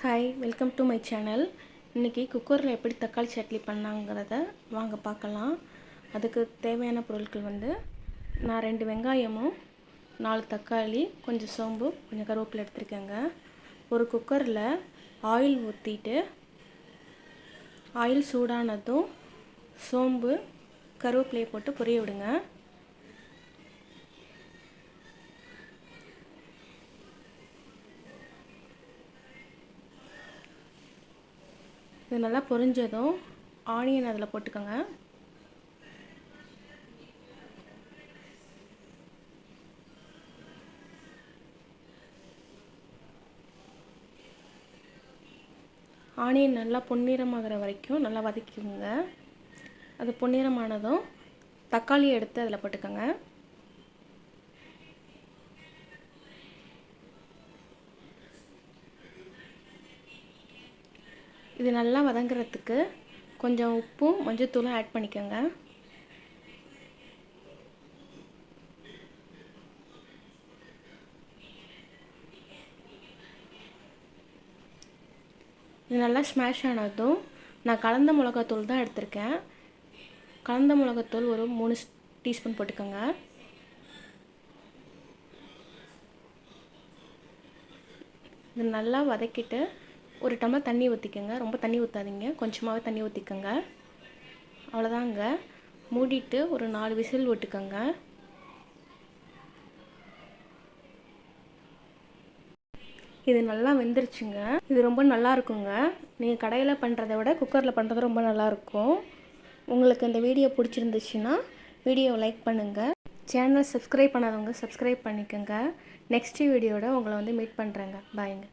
Hi, welcome to my channel. இன்றைக்கி குக்கரில் எப்படி தக்காளி சட்னி பண்ணாங்கிறத வாங்க பார்க்கலாம். அதுக்கு தேவையான பொருட்கள் நான் 2 வெங்காயமும் 4 தக்காளி, கொஞ்சம் சோம்பு, கொஞ்சம் கருவேப்பிலை எடுத்துருக்கேங்க. ஒரு குக்கரில் ஆயில் ஊற்றிட்டு ஆயில் சூடானதும் சோம்பு, கருவேப்பிலையை போட்டு பொரிய விடுங்க. இது நல்லா பொரிஞ்சதும் ஆனியன் அதில் போட்டுக்கோங்க. ஆனியன் நல்லா பொன்னிறமாகிற வரைக்கும் நல்லா வதக்கிக்கோங்க. அது பொன்னிறமானதும் தக்காளியை எடுத்து அதில் போட்டுக்கோங்க. இது நல்லா வதங்குறதுக்கு கொஞ்சம் உப்பும் மஞ்சள்தூளும் ஆட் பண்ணிக்கோங்க. இது நல்லா ஸ்மாஷ் ஆனதும் நான் கலந்த மிளகாத்தூள் தான் எடுத்திருக்கேன். கலந்த மிளகாத்தூள் ஒரு 3 டீஸ்பூன் போட்டுக்கோங்க. இது நல்லா வதக்கிட்டு ஒரு டம்ளர் தண்ணி ஊற்றிக்கோங்க. ரொம்ப தண்ணி ஊற்றாதீங்க, கொஞ்சமாகவே தண்ணி ஊற்றிக்கோங்க. அவ்வளோதாங்க. மூடிட்டு ஒரு 4 விசில் விட்டுக்கோங்க. இது நல்லா வெந்துருச்சுங்க. இது ரொம்ப நல்லா இருக்குங்க. நீங்கள் கடையில் பண்ணுறதை விட குக்கரில் பண்ணுறது ரொம்ப நல்லாயிருக்கும். உங்களுக்கு இந்த வீடியோ பிடிச்சிருந்துச்சுன்னா வீடியோவை லைக் பண்ணுங்கள். சேனல் சப்ஸ்கிரைப் பண்ணாதவங்க சப்ஸ்கிரைப் பண்ணிக்கோங்க. நெக்ஸ்ட் வீடியோட உங்களை மீட் பண்ணுறேங்க. பாய்ங்க.